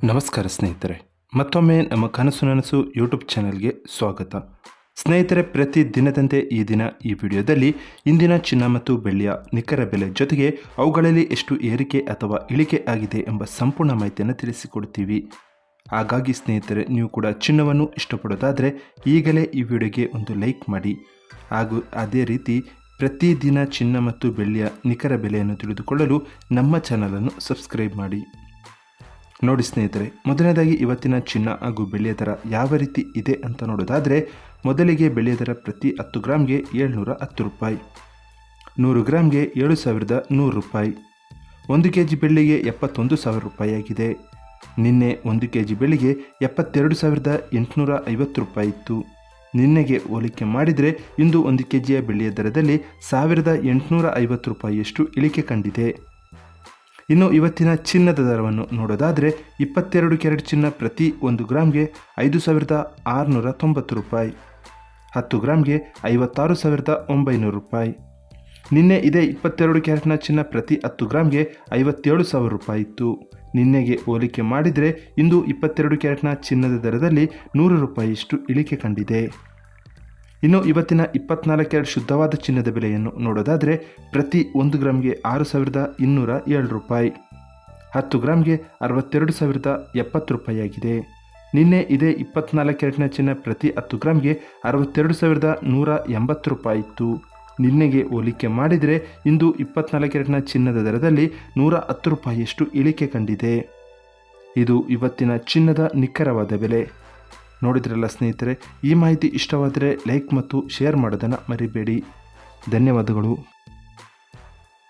ನಮಸ್ಕಾರ ಸ್ನೇಹಿತರೆ, ಮತ್ತೊಮ್ಮೆ ನಮ್ಮ ಕನಸು ನನಸು ಯೂಟ್ಯೂಬ್ ಚಾನೆಲ್ಗೆ ಸ್ವಾಗತ. ಸ್ನೇಹಿತರೆ, ಪ್ರತಿ ದಿನದಂತೆ ಈ ದಿನ ಈ ವಿಡಿಯೋದಲ್ಲಿ ಇಂದಿನ ಚಿನ್ನ ಮತ್ತು ಬೆಳ್ಳಿಯ ನಿಖರ ಬೆಲೆ ಜೊತೆಗೆ ಅವುಗಳಲ್ಲಿ ಎಷ್ಟು ಏರಿಕೆ ಅಥವಾ ಇಳಿಕೆ ಆಗಿದೆ ಎಂಬ ಸಂಪೂರ್ಣ ಮಾಹಿತಿಯನ್ನು ತಿಳಿಸಿಕೊಡ್ತೀವಿ. ಹಾಗಾಗಿ ಸ್ನೇಹಿತರೆ, ನೀವು ಕೂಡ ಚಿನ್ನವನ್ನು ಇಷ್ಟಪಡೋದಾದರೆ ಈಗಲೇ ಈ ವಿಡಿಯೋಗೆ ಒಂದು ಲೈಕ್ ಮಾಡಿ. ಹಾಗೂ ಅದೇ ರೀತಿ ಪ್ರತಿದಿನ ಚಿನ್ನ ಮತ್ತು ಬೆಳ್ಳಿಯ ನಿಖರ ಬೆಲೆಯನ್ನು ತಿಳಿದುಕೊಳ್ಳಲು ನಮ್ಮ ಚಾನಲನ್ನು ಸಬ್ಸ್ಕ್ರೈಬ್ ಮಾಡಿ. ನೋಡಿ ಸ್ನೇಹಿತರೆ, ಮೊದಲನೇದಾಗಿ ಇವತ್ತಿನ ಚಿನ್ನ ಹಾಗೂ ಬೆಳ್ಳಿಯ ದರ ಯಾವ ರೀತಿ ಇದೆ ಅಂತ ನೋಡೋದಾದರೆ, ಮೊದಲಿಗೆ ಬೆಳ್ಳಿಯ ದರ ಪ್ರತಿ 10 ಗ್ರಾಮ್ಗೆ 710 ರೂಪಾಯಿ, 100 ಗ್ರಾಮ್ಗೆ 7100 ರೂಪಾಯಿ, 1 ಕೆಜಿ ಬೆಳ್ಳಿಗೆ 71,000 ರೂಪಾಯಿ ಆಗಿದೆ. ನಿನ್ನೆ 1 ಕೆಜಿ ಬೆಳ್ಳಿಗೆ 72,850 ರೂಪಾಯಿ ಇತ್ತು. ನಿನ್ನೆಗೆ ಹೋಲಿಕೆ ಮಾಡಿದರೆ ಇಂದು 1 ಕೆಜಿಯ ಬೆಳ್ಳಿಯ ದರದಲ್ಲಿ 1,850 ರೂಪಾಯಿಯಷ್ಟು ಇಳಿಕೆ ಕಂಡಿದೆ. ಇನ್ನು ಇವತ್ತಿನ ಚಿನ್ನದ ದರವನ್ನು ನೋಡೋದಾದರೆ, 22 ಕ್ಯಾರೆಟ್ ಚಿನ್ನ ಪ್ರತಿ 1 ಗ್ರಾಮ್ಗೆ 5,690 ರೂಪಾಯಿ, 10 ಗ್ರಾಮ್ಗೆ 56,900 ರೂಪಾಯಿ. ನಿನ್ನೆ ಇದೇ 22 ಕ್ಯಾರೆಟ್ನ ಚಿನ್ನ ಪ್ರತಿ 10 ಗ್ರಾಮ್ಗೆ 57,000 ರೂಪಾಯಿ ಇತ್ತು. ನಿನ್ನೆಗೆ ಹೋಲಿಕೆ ಮಾಡಿದರೆ ಇಂದು 22 ಕ್ಯಾರೆಟ್ನ ಚಿನ್ನದ ದರದಲ್ಲಿ 100 ರೂಪಾಯಿಯಷ್ಟು ಇಳಿಕೆ ಕಂಡಿದೆ. ಇನ್ನು ಇವತ್ತಿನ 24 ಕ್ಯಾರೆಟ್ ಶುದ್ಧವಾದ ಚಿನ್ನದ ಬೆಲೆಯನ್ನು ನೋಡೋದಾದರೆ, ಪ್ರತಿ 1 ಗ್ರಾಮ್ಗೆ 6,207 ರೂಪಾಯಿ, 10 ಗ್ರಾಮ್ಗೆ 62,070 ರೂಪಾಯಿ ಆಗಿದೆ. ನಿನ್ನೆ ಇದೇ 24 ಕ್ಯಾರೆಟ್ನ ಚಿನ್ನ ಪ್ರತಿ 10 ಗ್ರಾಮ್ಗೆ 62,180 ರೂಪಾಯಿ ಇತ್ತು. ನಿನ್ನೆಗೆ ಹೋಲಿಕೆ ಮಾಡಿದರೆ ಇಂದು 24 ಕ್ಯಾರೆಟ್ನ ಚಿನ್ನದ ದರದಲ್ಲಿ 110 ರೂಪಾಯಿಯಷ್ಟು ಇಳಿಕೆ ಕಂಡಿದೆ. ಇದು ಇವತ್ತಿನ ಚಿನ್ನದ ನಿಖರವಾದ ಬೆಲೆ. ನೋಡಿದ್ರಲ್ಲ ಸ್ನೇಹಿತರೆ, ಈ ಮಾಹಿತಿ ಇಷ್ಟವಾದರೆ ಲೈಕ್ ಮತ್ತು ಶೇರ್ ಮಾಡೋದನ್ನು ಮರಿಬೇಡಿ. ಧನ್ಯವಾದಗಳು.